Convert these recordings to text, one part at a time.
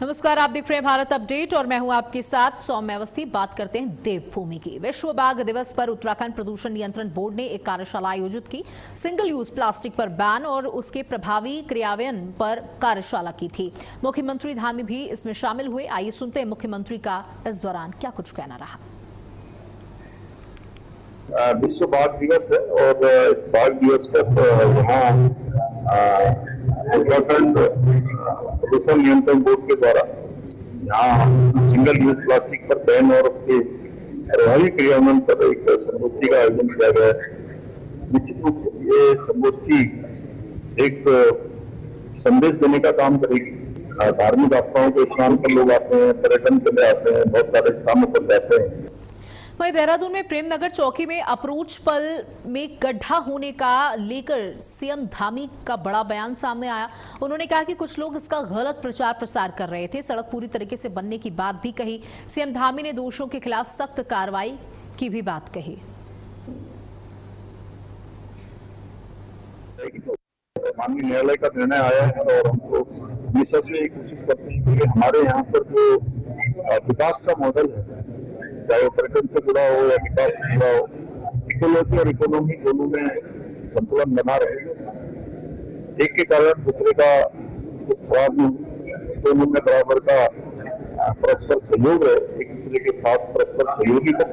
नमस्कार, आप देख रहे हैं भारत अपडेट और मैं हूं आपके साथ सौम्य अवस्थी। बात करते हैं देवभूमि की। विश्व बाघ दिवस पर उत्तराखंड प्रदूषण नियंत्रण बोर्ड ने एक कार्यशाला आयोजित की। सिंगल यूज प्लास्टिक पर बैन और उसके प्रभावी क्रियान्वयन पर कार्यशाला की थी। मुख्यमंत्री धामी भी इसमें शामिल हुए। आइए सुनते हैं मुख्यमंत्री का इस दौरान क्या कुछ कहना रहा। विश्व बाघ दिवस है और इस बाघ दिवस पर यहाँ उत्तराखंड प्रदूषण नियंत्रण बोर्ड के द्वारा यहाँ सिंगल यूज प्लास्टिक पर बैन और उसके प्रभावी क्रियान्वयन पर एक संगोष्ठी का आयोजन किया गया है। निश्चित रूप से ये संगोष्ठी एक संदेश देने का काम करेगी। धार्मिक आस्थाओं के स्थान पर लोग आते हैं, पर्यटन के लिए आते हैं, बहुत सारे स्थानों पर जाते हैं। वहीं देहरादून में प्रेमनगर चौकी में अप्रोच पल में गड्ढा होने का लेकर सीएम धामी का बड़ा बयान सामने आया। उन्होंने कहा कि कुछ लोग इसका गलत प्रचार प्रसार कर रहे थे। सड़क पूरी तरीके से बनने की बात भी कही। सीएम धामी ने दोषियों के खिलाफ सख्त कार्रवाई की भी बात कही। माननीय न्यायालय का निर्णय आया है और हमको हमेशा से यही कोशिश करते हैं कि हमारे यहाँ पर जो विकास का मॉडल है, चाहे वो पर्यटन से जुड़ा हो या विकास से जुड़ा हो, इकोलॉजी और इकोनॉमी दोनों में संतुलन बना रहे। एक के कारण दूसरे का कुछ खराब नहीं, दोनों में बराबर का परस्पर सहयोग है, एक दूसरे के साथ परस्पर सहयोगी है।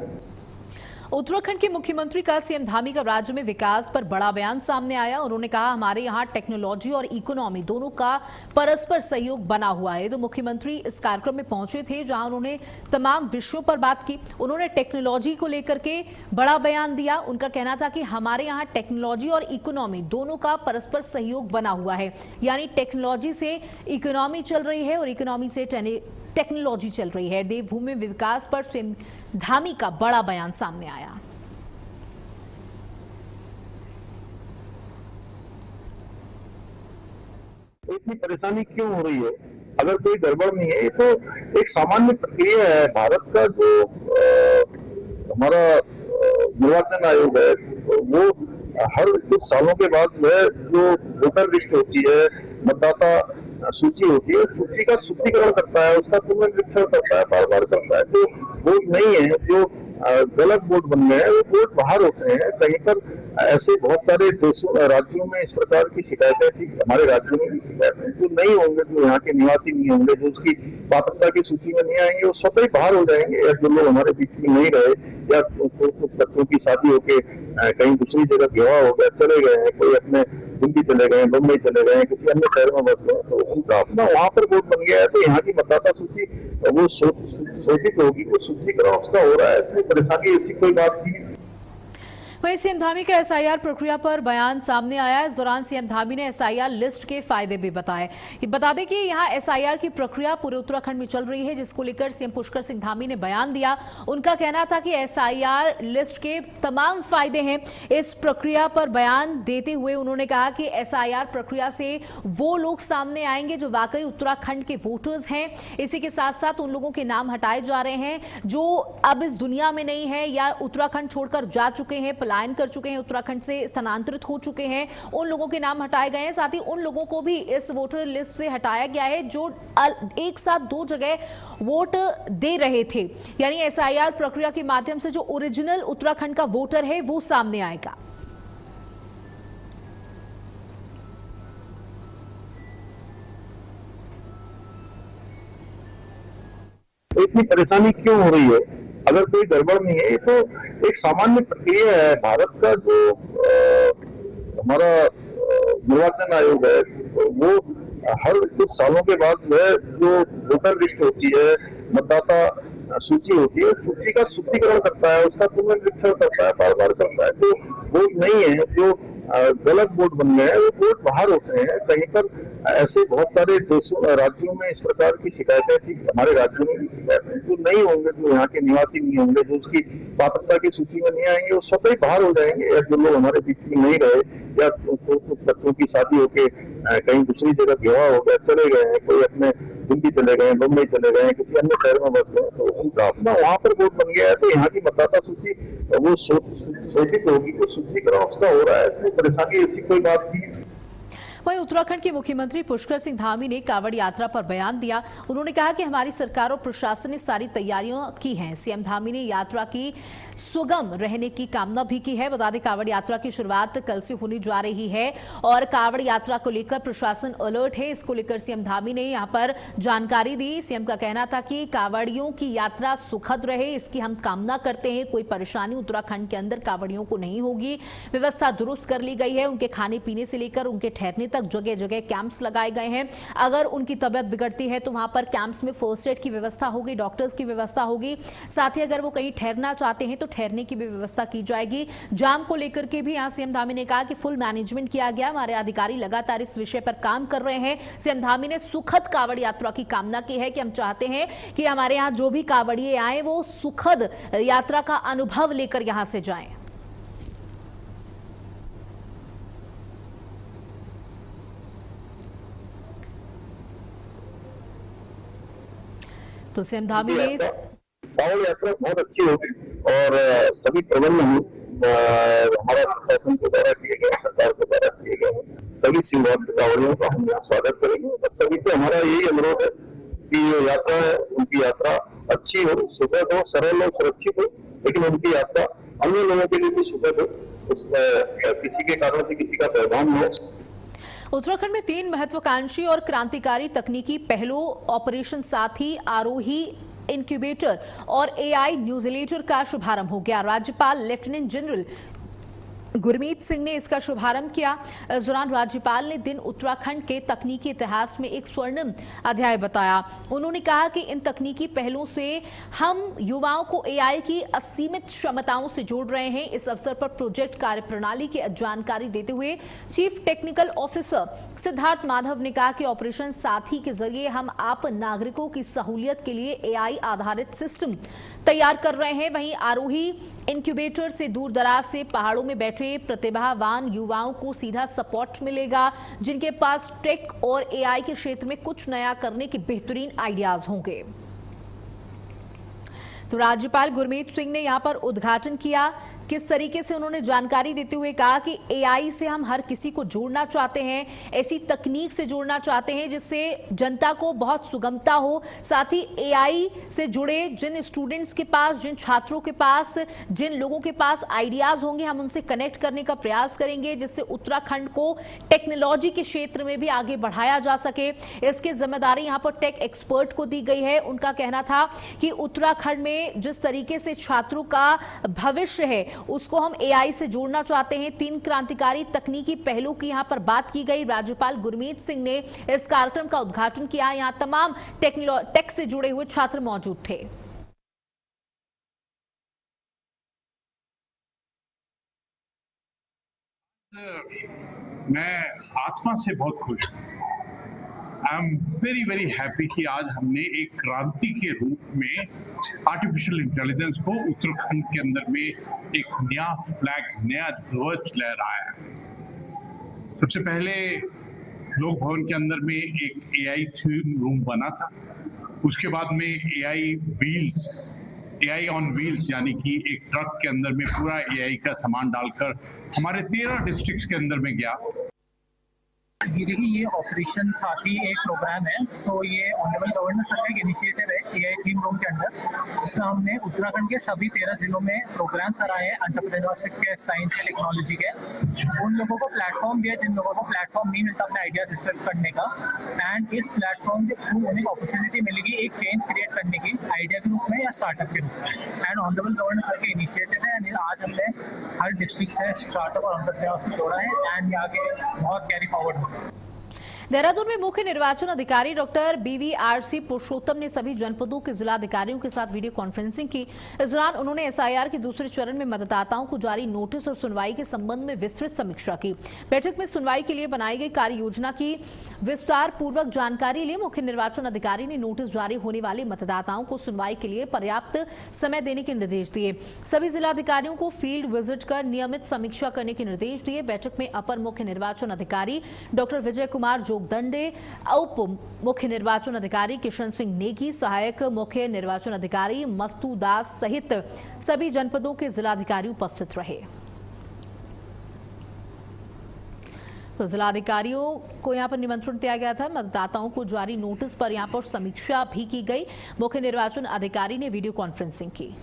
उत्तराखंड के मुख्यमंत्री का सीएम धामी का राज्य में विकास पर बड़ा बयान सामने आया। उन्होंने कहा हमारे यहाँ टेक्नोलॉजी और इकोनॉमी दोनों का परस्पर सहयोग बना हुआ है। तो मुख्यमंत्री इस कार्यक्रम में पहुंचे थे जहां उन्होंने तमाम विषयों पर बात की। उन्होंने टेक्नोलॉजी को लेकर के बड़ा बयान दिया। उनका कहना था कि हमारे यहाँ टेक्नोलॉजी और इकोनॉमी दोनों का परस्पर सहयोग बना हुआ है, यानी टेक्नोलॉजी से इकोनॉमी चल रही है और इकोनॉमी से टेक्नोलॉजी चल रही है। देवभूमि में विकास पर सीएम धामी का बड़ा बयान सामने आया। इतनी परेशानी क्यों हो रही है? अगर कोई गड़बड़ नहीं है, ये तो एक सामान्य प्रक्रिया है। भारत का जो हमारा निर्वाचन आयोग है, वो हर कुछ सालों के बाद जो वोटर लिस्ट होती है, मतदाता सूची होती है, सूची का शुद्धिकरण करता है, उसका पुनर्निरीक्षण करता है, बार बार करता है। तो वोट नहीं है जो गलत वोट बन गए हैं, वो वोट बाहर होते हैं। कहीं पर ऐसे बहुत सारे देशों राज्यों में इस प्रकार की शिकायतें थी, हमारे राज्यों में भी शिकायतें जो नहीं होंगे, जो यहाँ के निवासी नहीं होंगे, जो उसकी पात्रता की सूची में नहीं आएंगे, वो स्वतः ही बाहर हो जाएंगे। या जो लोग हमारे बीच में नहीं रहे या कुछ बच्चों की शादी होके कहीं दूसरी जगह विवाह हो गया, चले गए हैं, कोई अपने दिल्ली चले गए, मुंबई चले गए, किसी अन्य शहर में बस गए, तो उनका अपना वहां पर वोट बन गया है। तो यहाँ की मतदाता सूची वो शोधित होगी, वो शुद्धिकरण उसका हो रहा है, इसमें परेशानी ऐसी कोई बात नहीं है। वहीं सीएम धामी का एसआईआर प्रक्रिया पर बयान सामने आया। इस दौरान सीएम धामी ने एसआईआर लिस्ट के फायदे भी बताए। बता दें कि यहाँ एसआईआर की प्रक्रिया पूरे उत्तराखंड में चल रही है, जिसको लेकर सीएम पुष्कर सिंह धामी ने बयान दिया। उनका कहना था कि एसआईआर लिस्ट के तमाम फायदे हैं। इस प्रक्रिया पर बयान देते हुए उन्होंने कहा कि एसआईआर प्रक्रिया से वो लोग सामने आएंगे जो वाकई उत्तराखंड के वोटर्स हैं। इसी के साथ साथ उन लोगों के नाम हटाए जा रहे हैं जो अब इस दुनिया में नहीं है या उत्तराखंड छोड़कर जा चुके हैं, पलायन कर चुके हैं, उत्तराखंड से स्थानांतरित हो चुके हैं। उन लोगों के नाम हटाए गए हैं। साथ ही उन लोगों को भी इस वोटर लिस्ट से हटाया गया है जो एक साथ दो जगह वोट दे रहे थे। यानी एसआईआर प्रक्रिया के माध्यम से जो ओरिजिनल उत्तराखंड का वोटर है वो सामने आएगा। इतनी परेशानी क्यों हो रही है? अगर कोई गड़बड़ नहीं है, ये तो एक सामान्य प्रक्रिया है। भारत का जो हमारा निर्वाचन आयोग है, वो हर कुछ सालों के बाद जो वोटर लिस्ट होती है, मतदाता सूची होती है, सूची का शुद्धिकरण करता है, उसका पुनर्निरीक्षण करता है, बार बार करता है। तो वोट नहीं है जो गलत वोट बन गए हैं, वो वोट बाहर होते हैं। कहीं पर ऐसे बहुत सारे देशों राज्यों में इस प्रकार की शिकायतें थी, हमारे राज्यों में भी शिकायतें जो नहीं होंगे, जो यहाँ के निवासी नहीं होंगे, जो उसकी पात्रता की सूची में नहीं आएंगे, वो स्वतः ही बाहर हो जाएंगे। या जो लोग हमारे बीच में नहीं रहे या कुछ बच्चों की शादी होके कहीं दूसरी जगह विवाह हो गया, चले गए हैं, कोई अपने दिल्ली चले गए, मुंबई चले गए, किसी अन्य शहर में बस गए, तो उनका अपना वहां पर वोट बन गया है। तो यहाँ की मतदाता सूची वो शोधित होगी, वो शुद्धिकरण उसका हो रहा है, इसमें परेशानी ऐसी कोई बात नहीं है। वहीं उत्तराखंड के मुख्यमंत्री पुष्कर सिंह धामी ने कांवड़ यात्रा पर बयान दिया। उन्होंने कहा कि हमारी सरकार और प्रशासन ने सारी तैयारियां की हैं। सीएम धामी ने यात्रा की सुगम रहने की कामना भी की है। बता दें, कांवड़ यात्रा की शुरुआत कल से होने जा रही है और कांवड़ यात्रा को लेकर प्रशासन अलर्ट है। इसको लेकर सीएम धामी ने यहां पर जानकारी दी। सीएम का कहना था कि कांवड़ियों की यात्रा सुखद रहे, इसकी हम कामना करते हैं। कोई परेशानी उत्तराखंड के अंदर कांवड़ियों को नहीं होगी। व्यवस्था दुरुस्त कर ली गई है। उनके खाने पीने से लेकर उनके ठहरने तक जगह जगह कैंप्स लगाए गए हैं। अगर उनकी तबियत बिगड़ती है तो वहां पर कैंप्स में फर्स्ट एड की व्यवस्था होगी, डॉक्टर्स की व्यवस्था होगी। साथ ही अगर वो कहीं ठहरना चाहते हैं तो ठहरने की भी व्यवस्था की जाएगी। जाम को लेकर के भी यहां सीएम धामी ने कहा कि फुल मैनेजमेंट किया गया। हमारे अधिकारी लगातार इस विषय पर काम कर रहे हैं। सीएम धामी ने सुखद कांवड़ यात्रा की कामना की है कि हम चाहते हैं कि हमारे यहां जो भी कांवड़िए आए वो सुखद यात्रा का अनुभव लेकर यहां से जाएं। तो सीएम धामी ने कांवड़ यात्रा बहुत अच्छी होगी और सभी प्रबंध हमारा प्रशासन के द्वारा किए गए, सरकार के द्वारा किए गए। सभी सीमावर्ती कांवड़ियों का हम यहाँ स्वागत करेंगे। बस सभी से हमारा यही अनुरोध है कि जो यात्रा है उनकी यात्रा अच्छी हो, सुखद हो, सरल हो, सुरक्षित हो, लेकिन उनकी यात्रा अन्य लोगों के लिए भी सुखद हो, उसमें किसी के कारण से किसी का व्यवधान न हो। उत्तराखंड में 3 महत्वाकांक्षी और क्रांतिकारी तकनीकी पहलों ऑपरेशन साथी, आरोही इंक्यूबेटर और एआई न्यूज़िलेटर का शुभारंभ हो गया। राज्यपाल लेफ्टिनेंट जनरल गुरमीत सिंह ने इसका शुभारंभ किया। इस दौरान राज्यपाल ने दिन उत्तराखंड के तकनीकी इतिहास में एक स्वर्णिम अध्याय बताया। उन्होंने कहा कि इन तकनीकी पहलों से हम युवाओं को एआई की असीमित क्षमताओं से जोड़ रहे हैं। इस अवसर पर प्रोजेक्ट कार्यप्रणाली की जानकारी देते हुए chief technical officer Siddharth Madhav ने कहा कि ऑपरेशन साथी के जरिए हम आप नागरिकों की सहूलियत के लिए एआई आधारित सिस्टम तैयार कर रहे हैं। वहीं आरोही इंक्यूबेटर से दूर दराज से पहाड़ों में बैठे प्रतिभावान युवाओं को सीधा सपोर्ट मिलेगा, जिनके पास टेक और एआई के क्षेत्र में कुछ नया करने के बेहतरीन आइडियाज होंगे। तो राज्यपाल गुरमीत सिंह ने यहां पर उद्घाटन किया। किस तरीके से उन्होंने जानकारी देते हुए कहा कि एआई से हम हर किसी को जोड़ना चाहते हैं, ऐसी तकनीक से जोड़ना चाहते हैं जिससे जनता को बहुत सुगमता हो। साथ ही एआई से जुड़े जिन स्टूडेंट्स के पास, जिन छात्रों के पास, जिन लोगों के पास आइडियाज होंगे, हम उनसे कनेक्ट करने का प्रयास करेंगे जिससे उत्तराखंड को टेक्नोलॉजी के क्षेत्र में भी आगे बढ़ाया जा सके। इसकी जिम्मेदारी यहाँ पर टेक एक्सपर्ट को दी गई है। उनका कहना था कि उत्तराखंड में जिस तरीके से छात्रों का भविष्य है उसको हम एआई से जोड़ना चाहते हैं। 3 क्रांतिकारी तकनीकी पहलू की यहां पर बात की गई। राज्यपाल गुरमीत सिंह ने इस कार्यक्रम का उद्घाटन किया। यहां तमाम टेक से जुड़े हुए छात्र मौजूद थे। मैं आत्मा से बहुत खुश हूं। I am very very happy कि आज हमने एक क्रांति के रूप में आर्टिफिशियल इंटेलिजेंस को उत्तराखंड के अंदर में एक नया फ्लैग, नया ध्वज लहराया है। सबसे पहले लोक भवन के अंदर में एक एआई रूम बना था। उसके बाद में एआई ऑन व्हील्स यानी कि एक ट्रक के अंदर में पूरा एआई का सामान डालकर हमारे 13 डिस्ट्रिक्ट्स के अंदर में गया। ये ऑपरेशन साथी एक प्रोग्राम है। ये ऑनरेबल गवर्नर सर का एक इनिशिएटिव है एआई टीम रूम के अंदर, जिसमें हमने उत्तराखंड के सभी 13 जिलों में प्रोग्राम कराए हैं एंटरप्रेन्योरशिप के, साइंस के, टेक्नोलॉजी के। उन लोगों को प्लेटफॉर्म दिया जिन लोगों को प्लेटफॉर्म नहीं मिलता अपने आइडिया डिस्क्राइब करने का, एंड इस प्लेटफॉर्म के थ्रू उन्हें अपॉर्चुनिटी मिलेगी एक चेंज क्रिएट करने की, आइडिया के रूप में या स्टार्टअप के रूप में। एंड ऑनरेबल गवर्नर सर के इनिशिएटिव है। आज हमने हर डिस्ट्रिक्ट से स्टार्टअप और एंटरप्रेन्योर्स को जोड़ा है एंड आगे बहुत कैरी फॉरवर्ड होगा। देहरादून में मुख्य निर्वाचन अधिकारी डॉक्टर बीवीआरसी पुरुषोत्तम ने सभी जनपदों के जिलाधिकारियों के साथ वीडियो कॉन्फ्रेंसिंग की। इस दौरान उन्होंने एसआईआर के दूसरे चरण में मतदाताओं को जारी नोटिस और सुनवाई के संबंध में विस्तृत समीक्षा की। बैठक में सुनवाई के लिए बनाई गई कार्य योजना की विस्तार पूर्वक जानकारी ली। मुख्य निर्वाचन अधिकारी ने नोटिस जारी होने वाले मतदाताओं को सुनवाई के लिए पर्याप्त समय देने के निर्देश दिए। सभी जिलाधिकारियों को फील्ड विजिट कर नियमित समीक्षा करने के निर्देश दिए। बैठक में अपर मुख्य निर्वाचन अधिकारी डॉक्टर विजय कुमार दंडे, उप मुख्य निर्वाचन अधिकारी किशन सिंह नेगी, सहायक मुख्य निर्वाचन अधिकारी मस्तू दास सहित सभी जनपदों के जिलाधिकारी उपस्थित रहे। तो जिलाधिकारियों को यहां पर निमंत्रण दिया गया था। मतदाताओं को जारी नोटिस पर यहां पर समीक्षा भी की गई। मुख्य निर्वाचन अधिकारी ने वीडियो कॉन्फ्रेंसिंग की।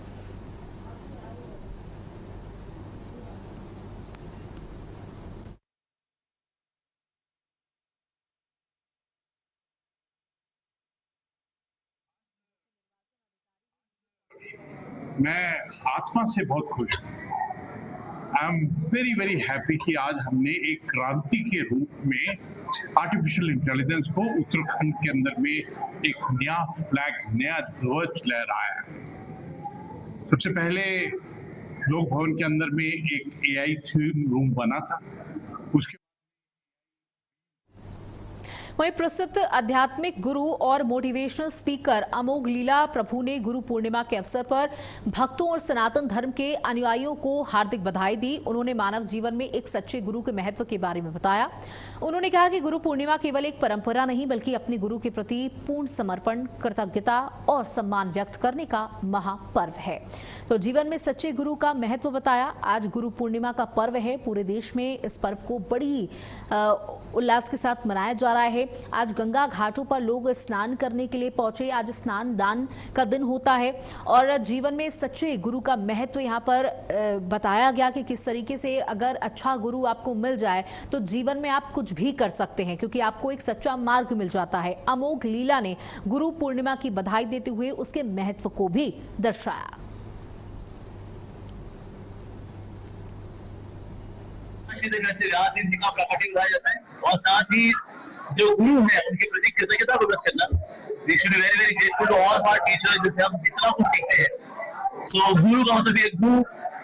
मैं आत्मा से बहुत खुश हूँ। I am very very happy कि आज हमने एक क्रांति के रूप में आर्टिफिशियल इंटेलिजेंस को उत्तराखंड के अंदर में एक नया फ्लैग, नया ध्वज लहराया है। सबसे पहले लोक भवन के अंदर में एक AI थीम रूम बना था। उसके वहीं प्रसिद्ध आध्यात्मिक गुरु और मोटिवेशनल स्पीकर अमोघ लीला प्रभु ने गुरु पूर्णिमा के अवसर पर भक्तों और सनातन धर्म के अनुयायियों को हार्दिक बधाई दी। उन्होंने मानव जीवन में एक सच्चे गुरु के महत्व के बारे में बताया। उन्होंने कहा कि गुरु पूर्णिमा केवल एक परंपरा नहीं बल्कि अपने गुरु के प्रति पूर्ण समर्पण, कृतज्ञता और सम्मान व्यक्त करने का महापर्व है। तो जीवन में सच्चे गुरु का महत्व बताया। आज गुरु पूर्णिमा का पर्व है। पूरे देश में इस पर्व को बड़ी उल्लास के साथ मनाया जा रहा है। आज गंगा घाटों पर लोग स्नान करने के लिए पहुंचे। आज स्नान दान का दिन होता है और जीवन में सच्चे गुरु का महत्व यहाँ पर बताया गया कि किस तरीके से अगर अच्छा गुरु आपको मिल जाए तो जीवन में आप कुछ भी कर सकते हैं, क्योंकि आपको एक सच्चा मार्ग मिल जाता है। अमोघ लीला ने गुरु पूर्णिमा की बधाई देते हुए उसके महत्व को भी दर्शाया। जगह से यहाँ से इनका प्रकटी उठाया जाता है और साथ ही जो गुरु है उनके प्रति कृतज्ञता प्रकट करना। We should be very very grateful to all our teachers, जिससे हम जितना कुछ सीखते हैं। सो गुरु का मतलब ये गुरु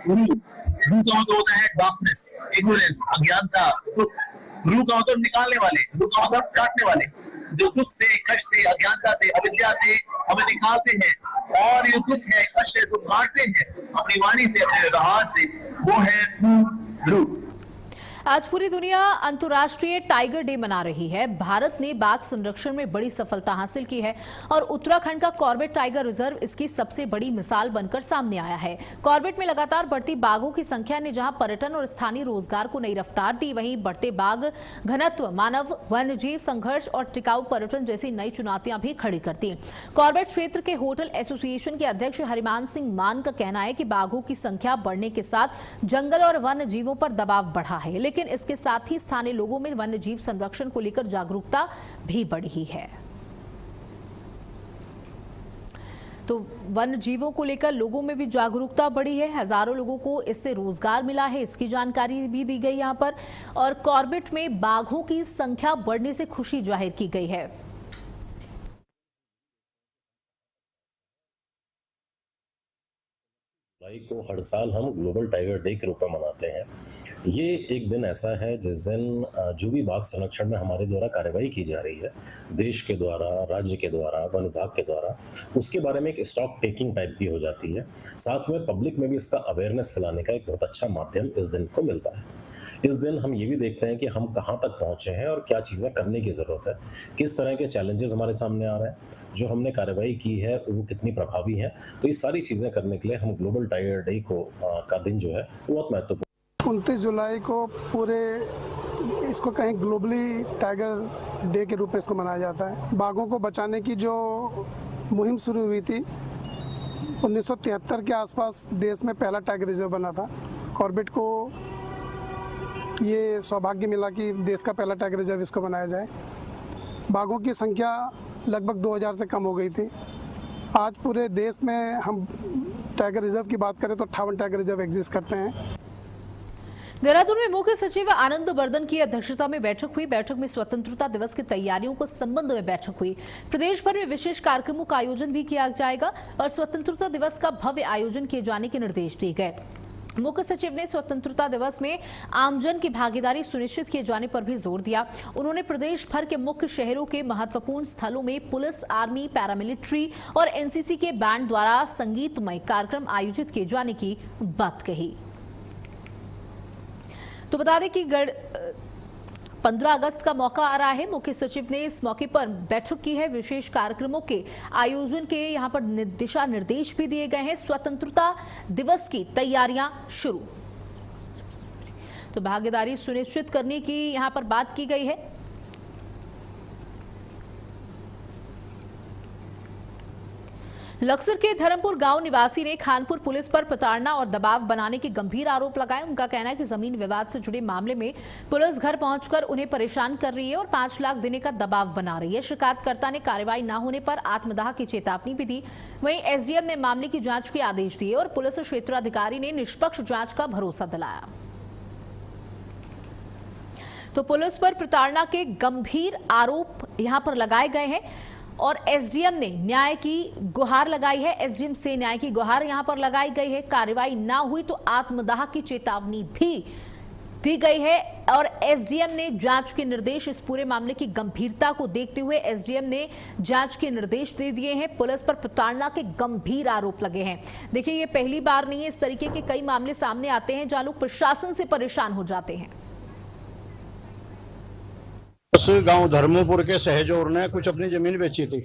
का मतलब होता है डार्कनेस, इग्नोरेंस, अज्ञानता। गुरु का मतलब निकालने वाले, गुरु का मतलब काटने वाले, जो दुख से, कष्ट से, अज्ञानता से, अविद्या से हमें निकालते हैं और ये दुख है, कष्ट है, इसको काटते हैं अपनी वाणी से, अपने व्यवहार से। वो है गुरु। आज पूरी दुनिया अंतर्राष्ट्रीय टाइगर डे मना रही है। भारत ने बाघ संरक्षण में बड़ी सफलता हासिल की है और उत्तराखंड का कॉर्बेट टाइगर रिजर्व इसकी सबसे बड़ी मिसाल बनकर सामने आया है। कॉर्बेट में लगातार बढ़ती बाघों की संख्या ने जहां पर्यटन और स्थानीय रोजगार को नई रफ्तार दी, वहीं बढ़ते बाघ घनत्व मानव वन्यजीव संघर्ष और टिकाऊ पर्यटन जैसी नई चुनौतियां भी खड़ी करती हैं। कॉर्बेट क्षेत्र के होटल एसोसिएशन के अध्यक्ष हरिमान सिंह मान का कहना है कि बाघों की संख्या बढ़ने के साथ जंगल और वन्य जीवों पर दबाव बढ़ा है, लेकिन इसके साथ ही स्थानीय लोगों में वन्य जीव संरक्षण को लेकर जागरूकता भी बढ़ी है। तो वन्य जीवों को लेकर लोगों में भी जागरूकता बढ़ी है। हजारों लोगों को इससे रोजगार मिला है, इसकी जानकारी भी दी गई यहां पर। और कॉर्बेट में बाघों की संख्या बढ़ने से खुशी जाहिर की गई है। जुलाई को हर साल हम ग्लोबल टाइगर डे के रूप में मनाते हैं। ये एक दिन ऐसा है जिस दिन जो भी बाघ संरक्षण में हमारे द्वारा कार्रवाई की जा रही है, देश के द्वारा, राज्य के द्वारा, वन विभाग के द्वारा, उसके बारे में एक स्टॉक टेकिंग टाइप की हो जाती है। साथ में पब्लिक में भी इसका अवेयरनेस फैलाने का एक बहुत अच्छा माध्यम इस दिन को मिलता है। इस दिन हम ये भी देखते हैं कि हम कहाँ तक पहुँचे हैं और क्या चीज़ें करने की ज़रूरत है, किस तरह के चैलेंजेस हमारे सामने आ रहे हैं, जो हमने कार्रवाई की है वो कितनी प्रभावी है। तो ये सारी चीज़ें करने के लिए हम ग्लोबल टाइगर डे का दिन जो है वो बहुत महत्वपूर्ण। 29 जुलाई को पूरे इसको कहीं ग्लोबली टाइगर डे के रूप में इसको मनाया जाता है। बाघों को बचाने की जो मुहिम शुरू हुई थी 1973 के आसपास देश में पहला टाइगर रिजर्व बना था। कॉर्बेट को ये सौभाग्य मिला कि देश का पहला टाइगर रिजर्व इसको बनाया जाए। बाघों की संख्या लगभग 2000 से कम हो गई थी। आज पूरे देश में हम टाइगर रिजर्व की बात करें तो 58 टाइगर रिजर्व एग्जिस्ट करते हैं। देहरादून में मुख्य सचिव आनंद बर्धन की अध्यक्षता में बैठक हुई। बैठक में स्वतंत्रता दिवस की तैयारियों को संबंध में बैठक हुई। प्रदेश भर में विशेष कार्यक्रमों का आयोजन भी किया जाएगा और स्वतंत्रता दिवस का भव्य आयोजन किए जाने के निर्देश दिए गए। मुख्य सचिव ने स्वतंत्रता दिवस में आमजन की भागीदारी सुनिश्चित किए जाने पर भी जोर दिया। उन्होंने प्रदेश भर के मुख्य शहरों के महत्वपूर्ण स्थलों में पुलिस, आर्मी, पैरामिलिट्री और एनसीसी के बैंड द्वारा संगीतमय कार्यक्रम आयोजित किए जाने की बात कही। तो बता दें कि 15 अगस्त का मौका आ रहा है। मुख्य सचिव ने इस मौके पर बैठक की है। विशेष कार्यक्रमों के आयोजन के यहां पर दिशा निर्देश भी दिए गए हैं। स्वतंत्रता दिवस की तैयारियां शुरू। तो भागीदारी सुनिश्चित करने की यहां पर बात की गई है। लक्सर के धर्मपुर गांव निवासी ने खानपुर पुलिस पर प्रताड़ना और दबाव बनाने के गंभीर आरोप लगाए। उनका कहना है कि जमीन विवाद से जुड़े मामले में पुलिस घर पहुंचकर उन्हें परेशान कर रही है और 5 लाख देने का दबाव बना रही है। शिकायतकर्ता ने कार्रवाई न होने पर आत्मदाह की चेतावनी भी दी। वहीं एसडीएम ने मामले की जांच के आदेश दिए और पुलिस क्षेत्राधिकारी ने निष्पक्ष जांच का भरोसा दिलाया। तो पुलिस पर प्रताड़ना के गंभीर आरोप यहां पर लगाए गए हैं और एसडीएम ने न्याय की गुहार लगाई है। एसडीएम से न्याय की गुहार यहां पर लगाई गई है। कार्रवाई ना हुई तो आत्मदाह की चेतावनी भी दी गई है और एसडीएम ने जांच के निर्देश, इस पूरे मामले की गंभीरता को देखते हुए एसडीएम ने जांच के निर्देश दे दिए हैं। पुलिस पर प्रताड़ना के गंभीर आरोप लगे हैं। देखिए, ये पहली बार नहीं है, इस तरीके के कई मामले सामने आते हैं जहां लोग प्रशासन से परेशान हो जाते हैं। उस गांव धर्मपुर के सहजोर ने कुछ अपनी जमीन बेची थी।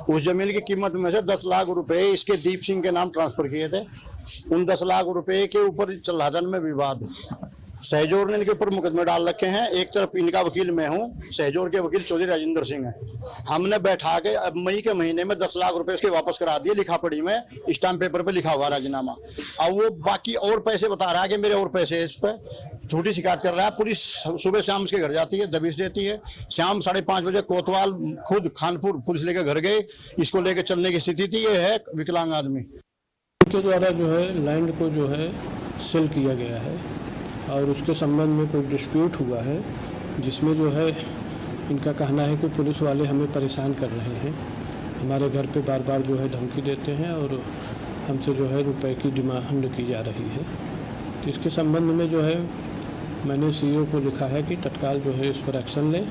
उस जमीन की कीमत में से 10 लाख रुपए इसके दीप सिंह के नाम ट्रांसफर किए थे। उन 10 लाख रुपए के ऊपर चलाधन में विवाद, सहजोर ने इनके ऊपर मुकदमे डाल रखे हैं। एक तरफ इनका वकील मैं हूं, सहजोर के वकील चौधरी राजेंद्र सिंह है। हमने बैठा के अब मई के महीने में 10 लाख रुपए इसके वापस करा दिए, लिखा पढ़ी में स्टाम्प पेपर पे लिखा हुआ राजीनामा। अब वो बाकी और पैसे बता रहा है कि मेरे और पैसे है, इस पे झूठी शिकायत कर रहा है। पुलिस सुबह शाम इसके घर जाती है, दबिश देती है। शाम 5:30 बजे कोतवाल खुद खानपुर पुलिस लेकर घर गए, इसको लेकर चलने की स्थिति थी। ये है विकलांग आदमी। इनके द्वारा जो है लैंड को जो है सेल किया गया है और उसके संबंध में कोई डिस्प्यूट हुआ है, जिसमें जो है इनका कहना है कि पुलिस वाले हमें परेशान कर रहे हैं, हमारे घर पे बार बार जो है धमकी देते हैं और हमसे जो है रुपए की डिमांड की जा रही है। तो इसके संबंध में जो है मैंने सीईओ को लिखा है कि तत्काल जो है इस पर एक्शन लें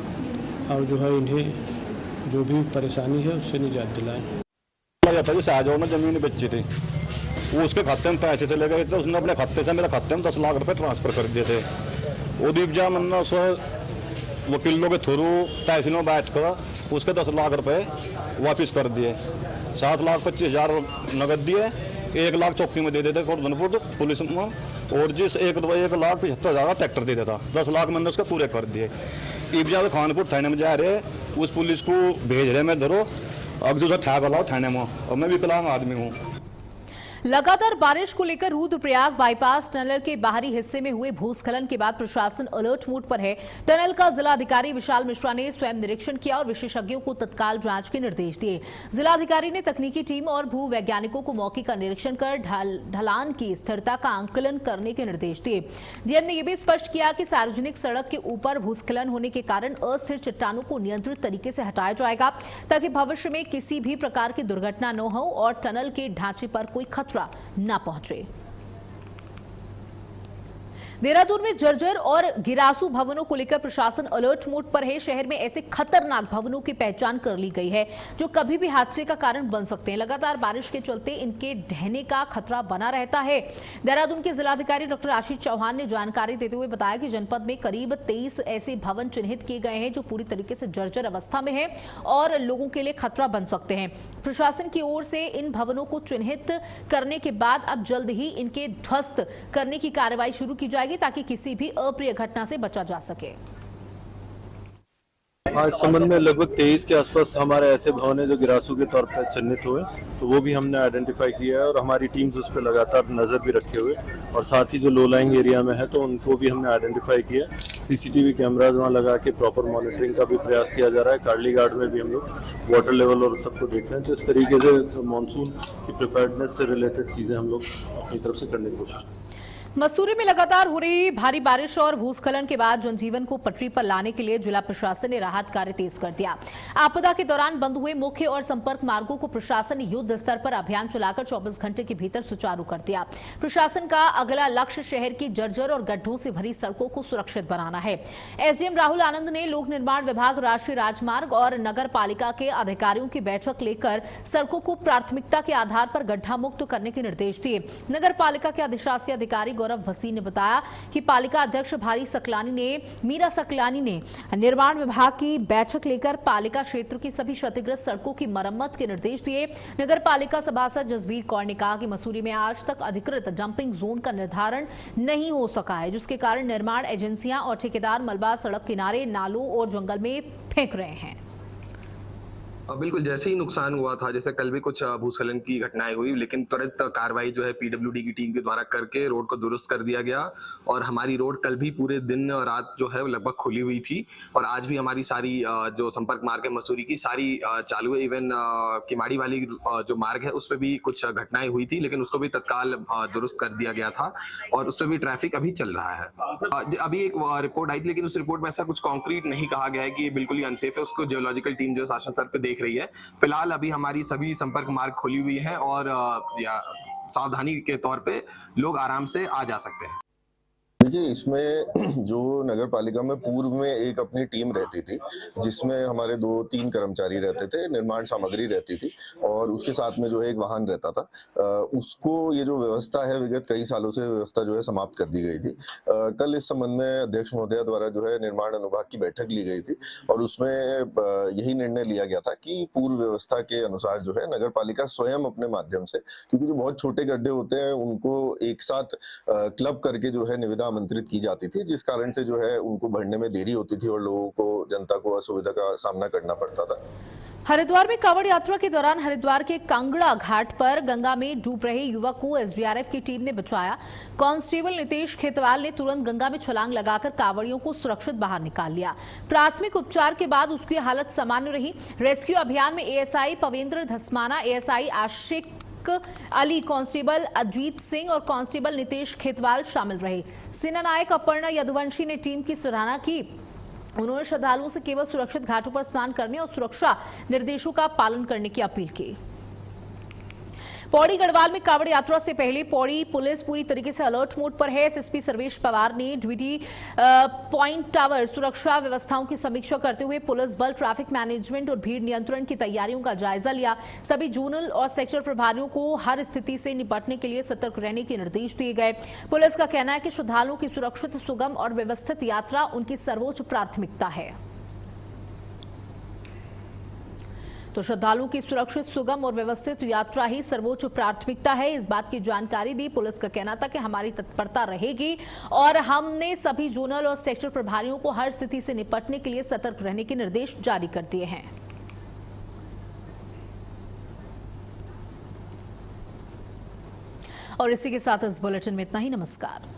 और जो है इन्हें जो भी परेशानी है उससे निजात दिलाएं। सहजोर ने जमीन बेची थी, वो उसके खाते में पैसे चले गए थे। उसने अपने खाते से मेरे खाते में 10 लाख रुपए ट्रांसफर कर दिए थे। वो दीपजा मैंने उस वकीलों के थ्रू तहसील में बैठ कर उसके 10 लाख रुपए वापस कर दिए। 7,25,000 नगद दिए, 1 लाख चौकी में दे देते धर्मपुर पुलिस में, और जिस 1,75,000 ट्रैक्टर दे देता। 10 लाख मैंने उसके पूरे कर दिए। इब्जा खानपुर थाने में जा रहे, उस पुलिस को भेज रहे मैं धरो, अब जो ठहर लाओ थाने में, और मैं विकलांग आदमी हूँ। लगातार बारिश को लेकर रुद्रप्रयाग बाईपास टनल के बाहरी हिस्से में हुए भूस्खलन के बाद प्रशासन अलर्ट मोड पर है। टनल का जिलाधिकारी विशाल मिश्रा ने स्वयं निरीक्षण किया और विशेषज्ञों को तत्काल जांच के निर्देश दिए। जिलाधिकारी ने तकनीकी टीम और भू वैज्ञानिकों को मौके का निरीक्षण कर ढलान की स्थिरता का आंकलन करने के निर्देश दिए। डीएम ने यह भी स्पष्ट किया कि सार्वजनिक सड़क के ऊपर भूस्खलन होने के कारण अस्थिर चट्टानों को नियंत्रित तरीके से हटाया जाएगा ताकि भविष्य में किसी भी प्रकार की दुर्घटना न हो और टनल के ढांचे पर कोई खतरा ना पहुंचे। देहरादून में जर्जर और गिरासू भवनों को लेकर प्रशासन अलर्ट मोड पर है। शहर में ऐसे खतरनाक भवनों की पहचान कर ली गई है जो कभी भी हादसे का कारण बन सकते हैं। लगातार बारिश के चलते इनके ढहने का खतरा बना रहता है। देहरादून के जिलाधिकारी डॉक्टर आशीष चौहान ने जानकारी देते हुए बताया कि जनपद में करीब 23 ऐसे भवन चिन्हित किए गए हैं जो पूरी तरीके से जर्जर अवस्था में है और लोगों के लिए खतरा बन सकते हैं। प्रशासन की ओर से इन भवनों को चिन्हित करने के बाद अब जल्द ही इनके ध्वस्त करने की कार्रवाई शुरू की जाएगी ताकि किसी भी अप्रिय घटना से बचा जा सके। आज संबंध में लगभग 23 के आसपास हमारे ऐसे भवन है जो गिरासू के तौर पर चिन्हित हुए, तो वो भी हमने आइडेंटिफाई किया है और हमारी टीम्स उस पर लगातार नज़र भी रखे हुए, और साथ ही जो लो लाइंग एरिया में है तो उनको भी हमने आइडेंटिफाई किया। सीसीटीवी कैमराज वहाँ लगा के प्रॉपर मॉनिटरिंग का भी प्रयास किया जा रहा है। कार्ली गार्ड में भी हम लोग वाटर लेवल और सबको देख रहे हैं। तो इस तरीके से मानसून की प्रिपेयर्डनेस से रिलेटेड चीज़ें हम लोग अपनी तरफ से करने की कोशिश। मसूरी में लगातार हो रही भारी बारिश और भूस्खलन के बाद जनजीवन को पटरी पर लाने के लिए जिला प्रशासन ने राहत कार्य तेज कर दिया। आपदा के दौरान बंद हुए मुख्य और संपर्क मार्गों को प्रशासन ने युद्ध स्तर पर अभियान चलाकर 24 घंटे के भीतर सुचारू कर दिया। प्रशासन का अगला लक्ष्य शहर की जर्जर और गड्ढों से भरी सड़कों को सुरक्षित बनाना है। एसडीएम राहुल आनंद ने लोक निर्माण विभाग, राष्ट्रीय राजमार्ग और नगर पालिका के अधिकारियों की बैठक लेकर सड़कों को प्राथमिकता के आधार पर गड्ढा मुक्त करने के निर्देश दिए। नगर पालिका के अधिशासी अधिकारी गौरव भसीन ने बताया कि पालिका अध्यक्ष मीरा सकलानी ने निर्माण विभाग की बैठक लेकर पालिका क्षेत्र की सभी क्षतिग्रस्त सड़कों की मरम्मत के निर्देश दिए। नगर पालिका सभासद जसबीर कौर ने कहा कि मसूरी में आज तक अधिकृत डंपिंग जोन का निर्धारण नहीं हो सका है, जिसके कारण निर्माण एजेंसियां और ठेकेदार मलबा सड़क किनारे, नालों और जंगल में फेंक रहे हैं। बिल्कुल, जैसे ही नुकसान हुआ था, जैसे कल भी कुछ भूस्खलन की घटनाएं हुई, लेकिन तुरंत कार्रवाई जो है पीडब्ल्यूडी की टीम के द्वारा करके रोड को दुरुस्त कर दिया गया और हमारी रोड कल भी पूरे दिन और रात जो है लगभग खुली हुई थी और आज भी हमारी सारी जो संपर्क मार्ग है मसूरी की सारी चालू है। इवन किमाड़ी वाली जो मार्ग है उस पर भी कुछ घटनाएं हुई थी, लेकिन उसको भी तत्काल दुरुस्त कर दिया गया था और उस पर भी ट्रैफिक अभी चल रहा है। अभी एक रिपोर्ट आई थी, लेकिन उस रिपोर्ट में ऐसा कुछ कॉन्क्रीट नहीं कहा गया है कि ये बिल्कुल ही अनसेफ है। उसको जियोलॉजिकल टीम जो शासन स्तर पे देख रही है। फिलहाल अभी हमारी सभी संपर्क मार्ग खुली हुई है और सावधानी के तौर पे लोग आराम से आ जा सकते हैं। देखिए, इसमें जो नगर पालिका में पूर्व में एक अपनी टीम रहती थी जिसमें हमारे 2-3 कर्मचारी रहते थे, निर्माण सामग्री रहती थी और उसके साथ में जो है एक वाहन रहता था। उसको ये जो व्यवस्था है विगत कई सालों से व्यवस्था जो है समाप्त कर दी गई थी। कल इस संबंध में अध्यक्ष महोदया द्वारा जो है निर्माण अनुभाग की बैठक ली गई थी और उसमें यही निर्णय लिया गया था कि पूर्व व्यवस्था के अनुसार जो है नगर पालिका स्वयं अपने माध्यम से, क्योंकि जो बहुत छोटे गड्ढे होते हैं उनको एक साथ क्लब करके जो है निविदा आमंत्रित की जाती थी, जिस कारण से जो है उनको भरने में देरी होती थी और लोगों को, जनता को असुविधा का सामना करना पड़ता था। हरिद्वार में कांवड़ यात्रा के दौरान हरिद्वार के कांगड़ा घाट पर गंगा में डूब रहे युवक को एसडीआरएफ की टीम ने बचाया। कांस्टेबल नितेश खेतवाल ने तुरंत गंगा में छलांग लगाकर कांवड़ियों को सुरक्षित बाहर निकाल लिया। प्राथमिक उपचार के बाद उसकी हालत सामान्य रही। रेस्क्यू अभियान में एएसआई पवेंद्र धस्माना, एएसआई आशिक अली, कांस्टेबल अजीत सिंह और कांस्टेबल नितेश खेतवाल शामिल रहे। सेना नायक अपर्णा यदुवंशी ने टीम की सराहना की। उन्होंने श्रद्धालुओं से केवल सुरक्षित घाटों पर स्नान करने और सुरक्षा निर्देशों का पालन करने की अपील की। पौड़ी गढ़वाल में कांवड़ यात्रा से पहले पौड़ी पुलिस पूरी तरीके से अलर्ट मोड पर है। एसएसपी सर्वेश पवार ने ड्यूटी पॉइंट टावर सुरक्षा व्यवस्थाओं की समीक्षा करते हुए पुलिस बल, ट्रैफिक मैनेजमेंट और भीड़ नियंत्रण की तैयारियों का जायजा लिया। सभी जोनल और सेक्टर प्रभारियों को हर स्थिति से निपटने के लिए सतर्क रहने के निर्देश दिए गए। पुलिस का कहना है कि श्रद्धालुओं की सुरक्षित, सुगम और व्यवस्थित यात्रा उनकी सर्वोच्च प्राथमिकता है। तो श्रद्धालुओं की सुरक्षित, सुगम और व्यवस्थित यात्रा ही सर्वोच्च प्राथमिकता है। इस बात की जानकारी दी। पुलिस का कहना था कि हमारी तत्परता रहेगी और हमने सभी जोनल और सेक्टर प्रभारियों को हर स्थिति से निपटने के लिए सतर्क रहने के निर्देश जारी कर दिए हैं। और इसी के साथ इस बुलेटिन में इतना ही। नमस्कार।